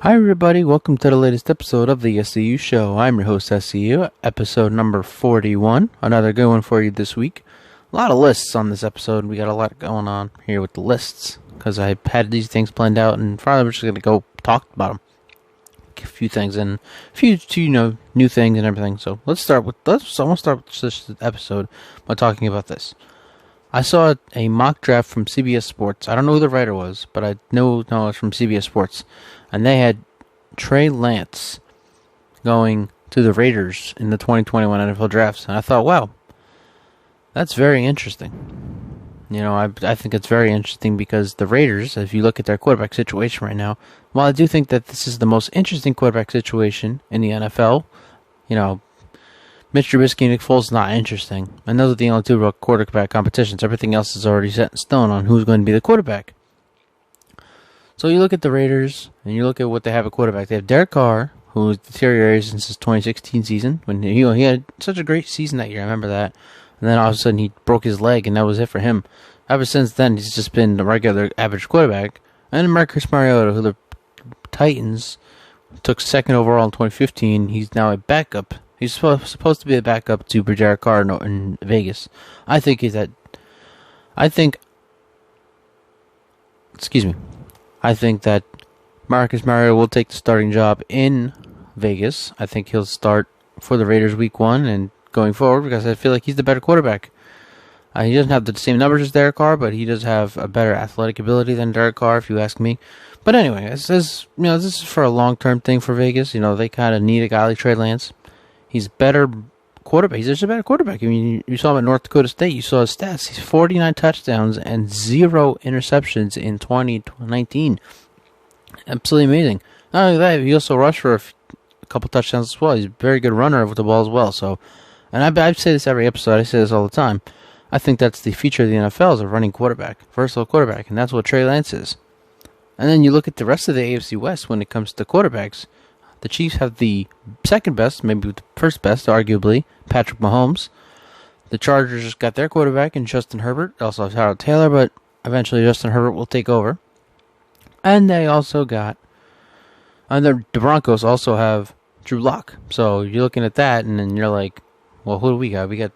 Hi everybody, welcome to the latest episode of the SCU Show. I'm your host SCU, episode number 41. Another good one for you this week. A lot of lists on this episode. We got a lot going on here with the lists because I had these things planned out and finally we're just going to go talk about them. A few things and a few new things and everything. So I want to start with this episode by talking about this. I saw a mock draft from CBS Sports. I don't know who the writer was, but I know it's from CBS Sports. And they had Trey Lance going to the Raiders in the 2021 NFL drafts. And I thought, wow, that's very interesting. I think it's very interesting because the Raiders, if you look at their quarterback situation right now, while I do think that this is the most interesting quarterback situation in the NFL, Mitch Trubisky and Nick Foles is not interesting. And those are the only two real quarterback competitions. Everything else is already set in stone on who's going to be the quarterback. So you look at the Raiders, and you look at what they have at quarterback. They have Derek Carr, who has deteriorated since his 2016 season. When he had such a great season that year, I remember that. And then all of a sudden he broke his leg, and that was it for him. Ever since then, he's just been a regular average quarterback. And Marcus Mariota, who the Titans took second overall in 2015, he's now a backup. He's supposed to be a backup to Derek Carr in Vegas. I think that Marcus Mariota will take the starting job in Vegas. I think he'll start for the Raiders week 1 and going forward because I feel like he's the better quarterback. He doesn't have the same numbers as Derek Carr, but he does have a better athletic ability than Derek Carr, if you ask me. But anyway, this is for a long-term thing for Vegas. They kind of need a guy like Trey Lance. He's better quarterback. He's just a better quarterback. I mean, you saw him at North Dakota State. You saw his stats. He's 49 touchdowns and 0 interceptions in 2019. Absolutely amazing. Not only that, he also rushed for a couple touchdowns as well. He's a very good runner with the ball as well. So, and I say this every episode. I say this all the time. I think that's the feature of the NFL is a running quarterback, versatile quarterback, and that's what Trey Lance is. And then you look at the rest of the AFC West when it comes to quarterbacks. The Chiefs have the second best, maybe the first best, arguably, Patrick Mahomes. The Chargers just got their quarterback in Justin Herbert. They also have Tyrod Taylor, but eventually Justin Herbert will take over. And they also got... And the Broncos also have Drew Lock. So you're looking at that, and then you're like, well, who do we got? We got,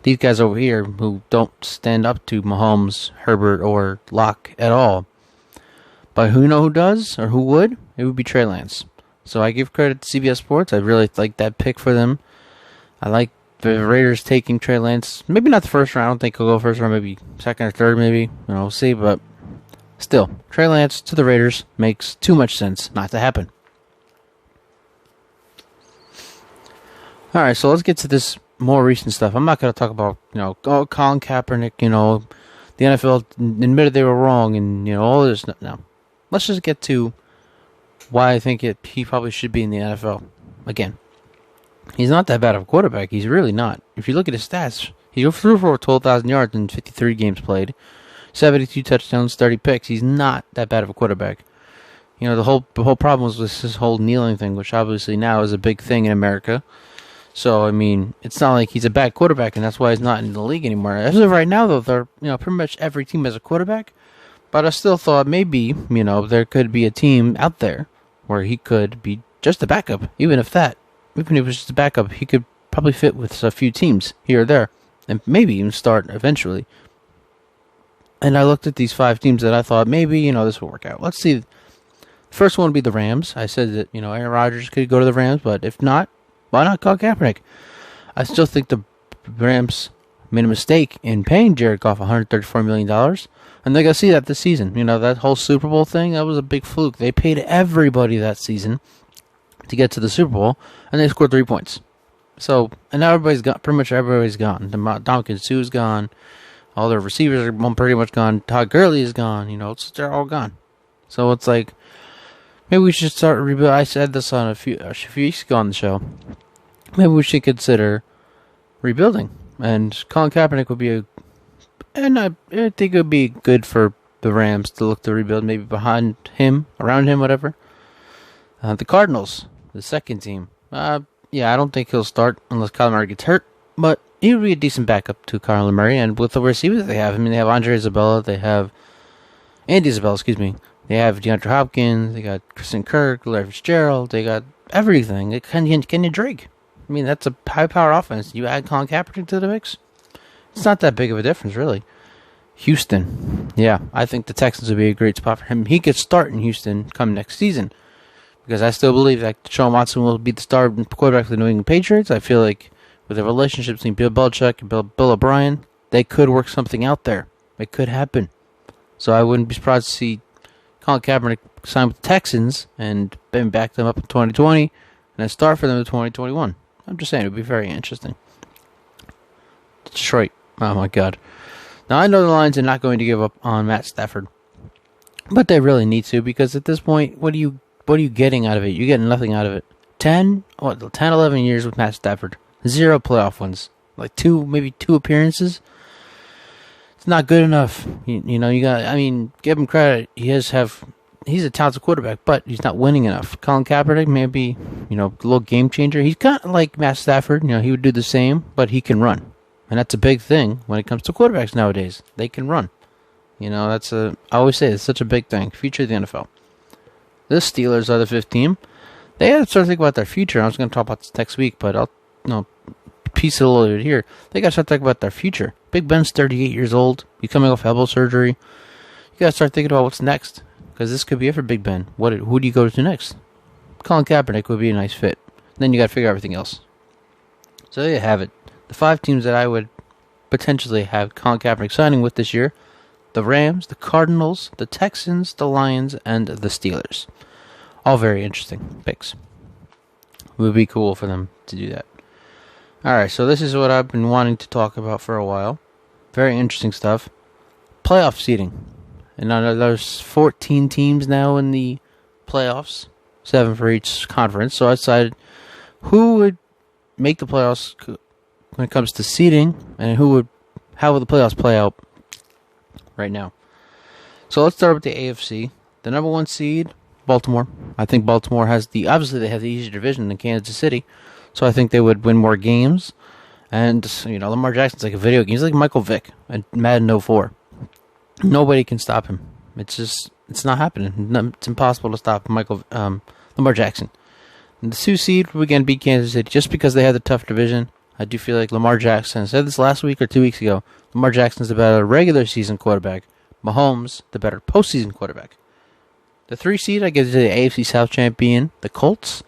these guys over here who don't stand up to Mahomes, Herbert, or Lock at all. But who does, or who would? It would be Trey Lance. So I give credit to CBS Sports. I really like that pick for them. I like the Raiders taking Trey Lance. Maybe not the first round. I don't think he'll go first round. Maybe second or third, maybe. We'll see. But still, Trey Lance to the Raiders makes too much sense not to happen. All right, so let's get to this more recent stuff. I'm not going to talk about, Colin Kaepernick, the NFL admitted they were wrong and, all this. No. Let's just get to why I think he probably should be in the NFL. Again, he's not that bad of a quarterback. He's really not. If you look at his stats, he threw for 12,000 yards in 53 games played, 72 touchdowns, 30 picks. He's not that bad of a quarterback. The whole problem was this whole kneeling thing, which obviously now is a big thing in America. So, it's not like he's a bad quarterback, and that's why he's not in the league anymore. As of right now, though, they're, pretty much every team has a quarterback. But I still thought maybe, there could be a team out there where he could be just a backup. Even if it was just a backup, he could probably fit with a few teams here or there. And maybe even start eventually. And I looked at these 5 teams that I thought maybe, this will work out. Let's see. The first one would be the Rams. I said that, Aaron Rodgers could go to the Rams, but if not, why not Colin Kaepernick? I still think the Rams made a mistake in paying Jared Goff $134 million. And they're going to see that this season. That whole Super Bowl thing, that was a big fluke. They paid everybody that season to get to the Super Bowl, and they scored 3 points. So, and now pretty much everybody's gone. Dominican Sue's gone. All their receivers are pretty much gone. Todd Gurley is gone. They're all gone. So it's like, maybe we should start rebuild. I said this on a few weeks ago on the show. Maybe we should consider rebuilding. And Colin Kaepernick would be I think it would be good for the Rams to look to rebuild, maybe behind him, around him, whatever. The Cardinals, the second team. I don't think he'll start unless Kyler Murray gets hurt, but he would be a decent backup to Kyler Murray. And with the receivers they have, they have Andy Isabella, They have DeAndre Hopkins. They got Kristen Kirk, Larry Fitzgerald. They got everything. Can you Drake? I mean, that's a high-power offense. You add Colin Kaepernick to the mix, it's not that big of a difference, really. Houston. Yeah, I think the Texans would be a great spot for him. He could start in Houston come next season because I still believe that Deshaun Watson will be the starting quarterback for the New England Patriots. I feel like with the relationship between Bill Belichick and Bill O'Brien, they could work something out there. It could happen. So I wouldn't be surprised to see Colin Kaepernick sign with the Texans and then back them up in 2020 and then start for them in 2021. I'm just saying, it would be very interesting. Detroit. Oh, my God. Now, I know the Lions are not going to give up on Matt Stafford, but they really need to because at this point, what are you getting out of it? You're getting nothing out of it. 11 years with Matt Stafford. 0 playoff wins. Like maybe two appearances. It's not good enough. You give him credit. He's a talented quarterback, but he's not winning enough. Colin Kaepernick may be, a little game changer. He's kind of like Matt Stafford. He would do the same, but he can run. And that's a big thing when it comes to quarterbacks nowadays. They can run. I always say it's such a big thing. Future of the NFL. The Steelers are the 5th team. They have to start thinking about their future. I was going to talk about this next week, but I'll piece it a little bit here. They got to start thinking about their future. Big Ben's 38 years old. He's coming off elbow surgery. You got to start thinking about what's next. Because this could be it for Big Ben. Who do you go to next? Colin Kaepernick would be a nice fit. Then you got to figure out everything else. So there you have it. The 5 teams that I would potentially have Colin Kaepernick signing with this year: the Rams, the Cardinals, the Texans, the Lions, and the Steelers. All very interesting picks. It would be cool for them to do that. Alright, so this is what I've been wanting to talk about for a while. Very interesting stuff. Playoff seeding. And there's 14 teams now in the playoffs. 7 for each conference. So I decided who would make the playoffs when it comes to seeding, and how will the playoffs play out right now. So let's start with the AFC. The number 1 seed, Baltimore. I think Baltimore obviously they have the easier division than Kansas City, so I think they would win more games. And, Lamar Jackson's like a video game. He's like Michael Vick at Madden 04. Nobody can stop him. It's not happening. It's impossible to stop Lamar Jackson. And the 2 seed would again beat Kansas City just because they have the tough division. I do feel like Lamar Jackson, I said this last week or 2 weeks ago, Lamar Jackson's the better regular season quarterback. Mahomes, the better postseason quarterback. The 3 seed, I give to the AFC South champion, the Colts.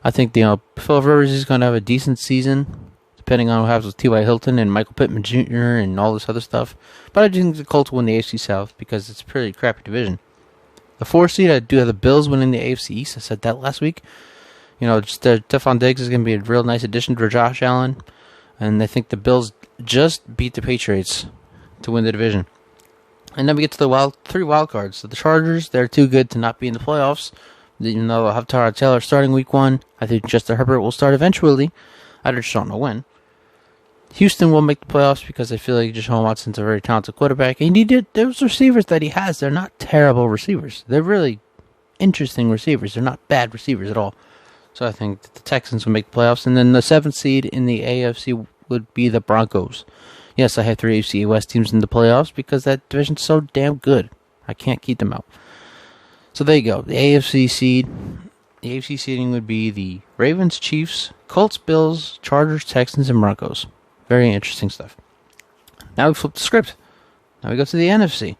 I think, Philip Rivers is going to have a decent season, depending on what happens with T.Y. Hilton and Michael Pittman Jr. and all this other stuff. But I do think the Colts will win the AFC South because it's a pretty crappy division. The 4 seed, I do have the Bills winning the AFC East. I said that last week. Stephon Diggs is going to be a real nice addition for Josh Allen. And I think the Bills just beat the Patriots to win the division. And then we get to the 3 wild cards. So the Chargers, they're too good to not be in the playoffs. Even though they'll have Tyrod Taylor starting week 1. I think Justin Herbert will start eventually. I just don't know when. Houston will make the playoffs because I feel like Deshaun Watson's a very talented quarterback. And those receivers that he has, they're not terrible receivers. They're really interesting receivers. They're not bad receivers at all. So I think the Texans will make the playoffs. And then the 7th seed in the AFC would be the Broncos. Yes, I have 3 AFC West teams in the playoffs because that division's so damn good. I can't keep them out. So there you go. The AFC seeding would be the Ravens, Chiefs, Colts, Bills, Chargers, Texans, and Broncos. Very interesting stuff. Now we flip the script. Now we go to the NFC.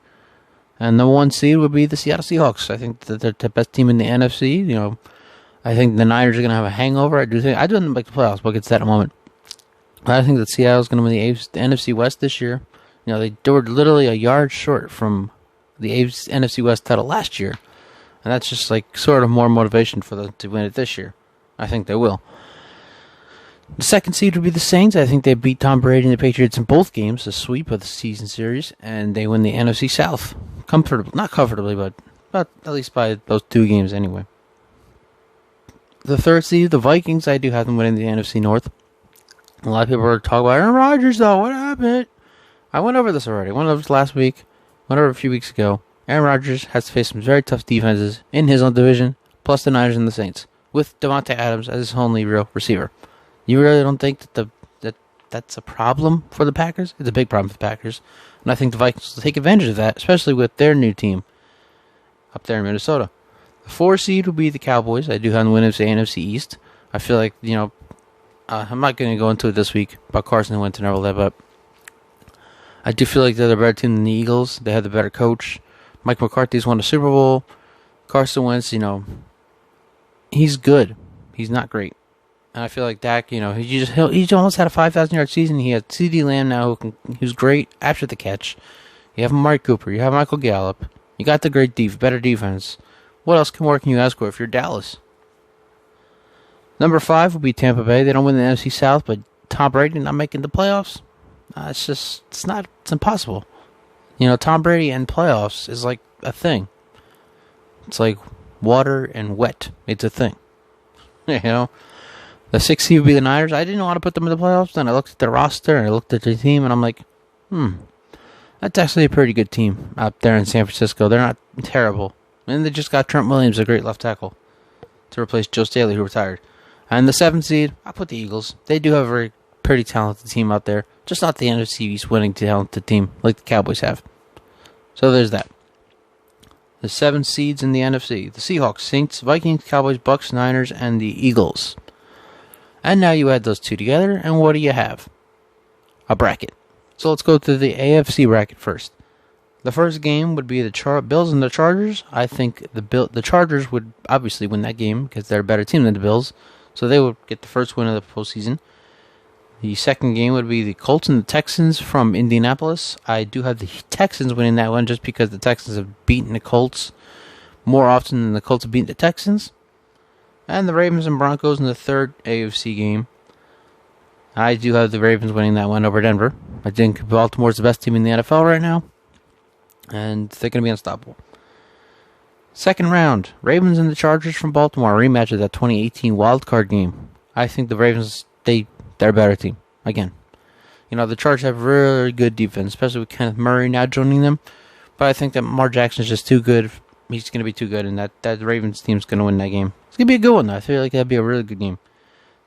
And the 1 seed would be the Seattle Seahawks. I think that they're the best team in the NFC. I think the Niners are going to have a hangover. I don't make the playoffs, but we'll get to that in a moment. I think that Seattle is going to win the NFC West this year. They were literally a yard short from the NFC West title last year. And that's just sort of more motivation for them to win it this year. I think they will. The 2nd seed would be the Saints. I think they beat Tom Brady and the Patriots in both games, a sweep of the season series, and they win the NFC South. Not comfortably, but at least by those 2 games anyway. The 3rd seed, the Vikings, I do have them winning the NFC North. A lot of people are talking about Aaron Rodgers, though. What happened? I went over this already. I went over this last week. Went over a few weeks ago. Aaron Rodgers has to face some very tough defenses in his own division, plus the Niners and the Saints, with Devontae Adams as his only real receiver. You really don't think that's a problem for the Packers? It's a big problem for the Packers. And I think the Vikings will take advantage of that, especially with their new team. up there in Minnesota. The 4 seed will be the Cowboys. I do have the win of the NFC East. I feel like, I'm not going to go into it this week about Carson Wentz and all that, but I do feel like they're the better team than the Eagles. They have the better coach. Mike McCarthy's won a Super Bowl. Carson Wentz, he's good. He's not great. And I feel like Dak, he almost had a 5,000-yard season. He has CeeDee Lamb now, who's great after the catch. You have Amari Cooper. You have Michael Gallup. You got the better defense. What else more can you ask for if you're Dallas? Number 5 will be Tampa Bay. They don't win the NFC South, but Tom Brady not making the playoffs. It's impossible. Tom Brady and playoffs is like a thing. It's like water and wet. It's a thing. The 6th seed would be the Niners. I didn't want to put them in the playoffs. Then I looked at their roster and I looked at their team and I'm like, that's actually a pretty good team out there in San Francisco. They're not terrible. And they just got Trent Williams, a great left tackle, to replace Joe Staley, who retired. And the 7th seed, I put the Eagles. They do have a very pretty talented team out there. Just not the NFC East winning talented team like the Cowboys have. So there's that. The 7 seeds in the NFC. The Seahawks, Saints, Vikings, Cowboys, Bucks, Niners, and the Eagles. And now you add those two together, and what do you have? A bracket. So let's go to the AFC bracket first. The first game would be the Bills and the Chargers. I think the Chargers would obviously win that game because they're a better team than the Bills. So they would get the first win of the postseason. The second game would be the Colts and the Texans from Indianapolis. I do have the Texans winning that one just because the Texans have beaten the Colts more often than the Colts have beaten the Texans. And the Ravens and Broncos in the third AFC game. I do have the Ravens winning that one over Denver. I think Baltimore's the best team in the NFL right now. And they're going to be unstoppable. Second round, Ravens and the Chargers from Baltimore. Rematch of that 2018 wildcard game. I think the Ravens, they're a better team. Again. The Chargers have really good defense, especially with Kenneth Murray now joining them. But I think that Lamar Jackson is just too good. He's going to be too good, and that Ravens team's going to win that game. It's going to be a good one, though. I feel like that'd be a really good game.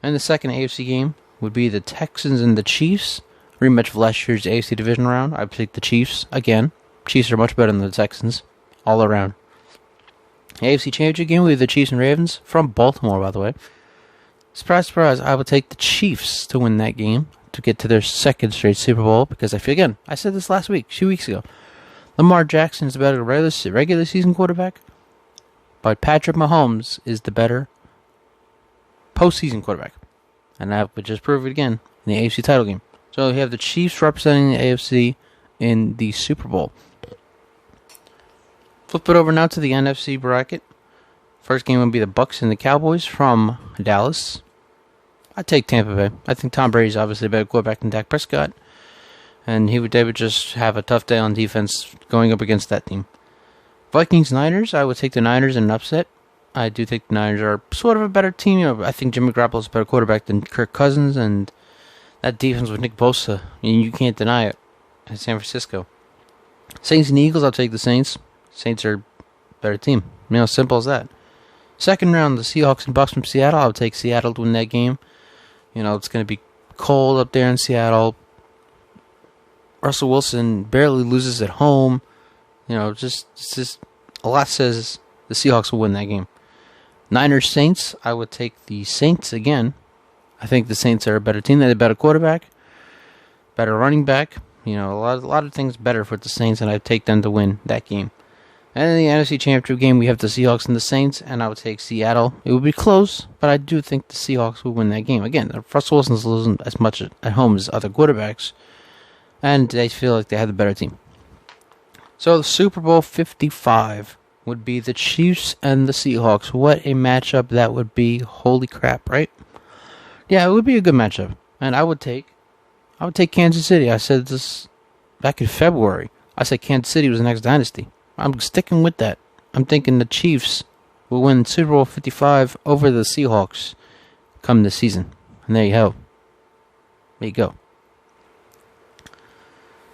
And the second AFC game would be the Texans and the Chiefs. Rematch of last year's AFC division round. I pick the Chiefs again. Chiefs are much better than the Texans all around. AFC Championship game would be the Chiefs and Ravens from Baltimore, by the way. Surprise, surprise, I would take the Chiefs to win that game to get to their second straight Super Bowl because I feel, again, I said this last week, 2 weeks ago. Lamar Jackson is the better regular season quarterback, but Patrick Mahomes is the better postseason quarterback. And I would just prove it again in the AFC title game. So you have the Chiefs representing the AFC in the Super Bowl. Flip it over now to the NFC bracket. First game would be the Bucks and the Cowboys from Dallas. I take Tampa Bay. I think Tom Brady's obviously a better quarterback than Dak Prescott. And they would just have a tough day on defense going up against that team. Vikings-Niners, I would take the Niners in an upset. I do think the Niners are sort of a better team. I think Jimmy Garoppolo is a better quarterback than Kirk Cousins, and that defense with Nick Bosa, you can't deny it in San Francisco. Saints and Eagles, I'll take the Saints. Saints are a better team. Simple as that. Second round, the Seahawks and Bucks from Seattle. I'll take Seattle to win that game. It's going to be cold up there in Seattle. Russell Wilson barely loses at home. Just a lot says the Seahawks will win that game. Niners Saints, I would take the Saints again. I think the Saints are a better team. They have a better quarterback, better running back. A lot of things better for the Saints, and I'd take them to win that game. And in the NFC Championship game, we have the Seahawks and the Saints, and I would take Seattle. It would be close, but I do think the Seahawks will win that game. Again, Russell Wilson's losing as much at home as other quarterbacks, and they feel like they have the better team. So the Super Bowl 55 would be the Chiefs and the Seahawks. What a matchup that would be. Holy crap, right? Yeah, it would be a good matchup. And I would take Kansas City. I said this back in February. I said Kansas City was the next dynasty. I'm sticking with that. I'm thinking the Chiefs will win Super Bowl 55 over the Seahawks come this season. And there you go. There you go.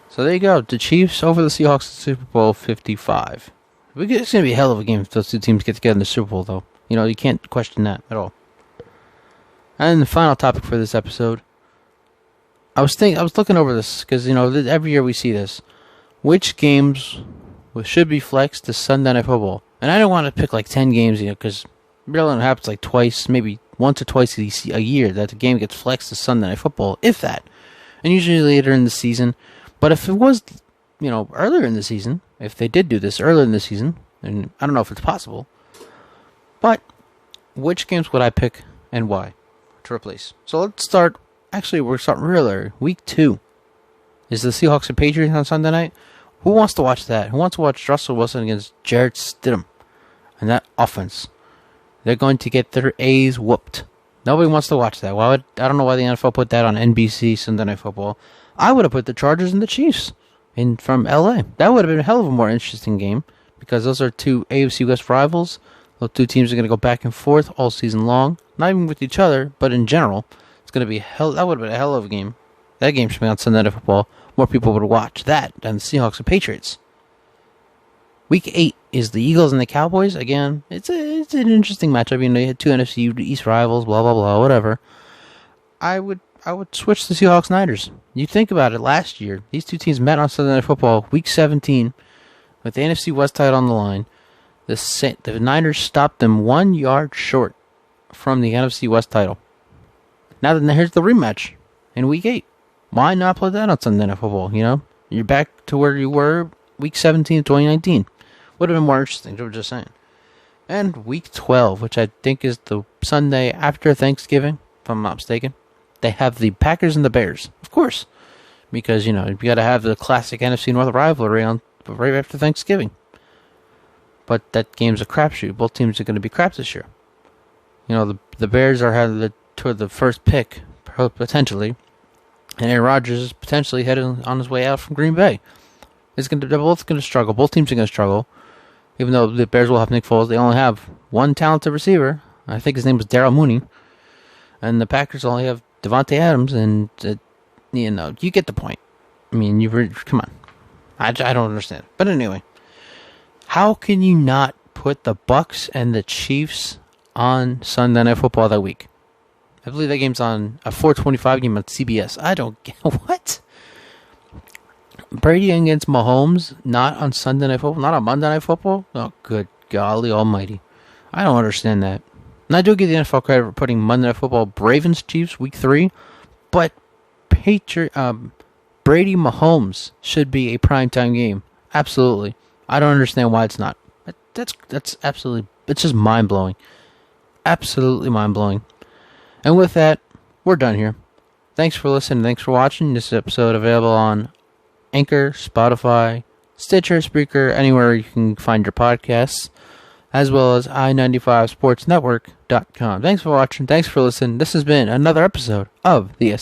So there you go. The Chiefs over the Seahawks in Super Bowl 55. It's going to be a hell of a game if those two teams get together in the Super Bowl, though. You can't question that at all. And the final topic for this episode. I was looking over this because, every year we see this. Which games should be flexed to Sunday Night Football? And I don't want to pick like 10 games, because it really happens like twice, maybe once or twice a year that the game gets flexed to Sunday Night Football, if that. And usually later in the season. But if it was, earlier in the season, if they did do this earlier in the season, and I don't know if it's possible, but which games would I pick and why to replace? So let's start. Actually, we're starting real early. Week 2 is the Seahawks and Patriots on Sunday night. Who wants to watch that? Who wants to watch Russell Wilson against Jarrett Stidham and that offense? They're going to get their A's whooped. Nobody wants to watch that. I don't know why the NFL put that on NBC Sunday Night Football. I would have put the Chargers and the Chiefs from LA. That would have been a hell of a more interesting game, because those are two AFC West rivals. Those two teams are going to go back and forth all season long. Not even with each other, but in general. It's going to be that would have been a hell of a game. That game should be on Sunday Night Football. More people would watch that than the Seahawks and Patriots. Week 8 is the Eagles and the Cowboys. Again, it's an interesting matchup. They had two NFC East rivals, blah, blah, blah, whatever. I would switch the Seahawks-Niners. You think about it, last year, these two teams met on Sunday Night Football, Week 17, with the NFC West title on the line. The Niners stopped them 1 yard short from the NFC West title. Now then, here's the rematch in Week 8. Why not play that on Sunday Night Football, You're back to where you were Week 17 of 2019. Would have been more interesting, I'm just saying. And Week 12, which I think is the Sunday after Thanksgiving, if I'm not mistaken. They have the Packers and the Bears, of course, because, you got to have the classic NFC North rivalry on right after Thanksgiving. But that game's a crapshoot. Both teams are going to be crap this year. The Bears are headed toward the first pick, potentially, and Aaron Rodgers is potentially headed on his way out from Green Bay. They're both going to struggle. Both teams are going to struggle. Even though the Bears will have Nick Foles, they only have one talented receiver. I think his name was Darryl Mooney. And the Packers only have Devontae Adams, and, you get the point. I mean, come on. I don't understand. But anyway, how can you not put the Bucs and the Chiefs on Sunday Night Football that week? I believe that game's on a 4:25 game on CBS. I don't get what? Brady against Mahomes, not on Sunday Night Football, not on Monday Night Football? Oh, good golly almighty. I don't understand that. And I do give the NFL credit for putting Monday Night Football Ravens Chiefs Week 3, but Brady Mahomes should be a primetime game. Absolutely. I don't understand why it's not. That's absolutely, it's just mind-blowing. Absolutely mind-blowing. And with that, we're done here. Thanks for listening. Thanks for watching. This episode available on Anchor, Spotify, Stitcher, Spreaker, anywhere you can find your podcasts, as well as i95sportsnetwork.com. Thanks for watching. Thanks for listening. This has been another episode of the SCU Show.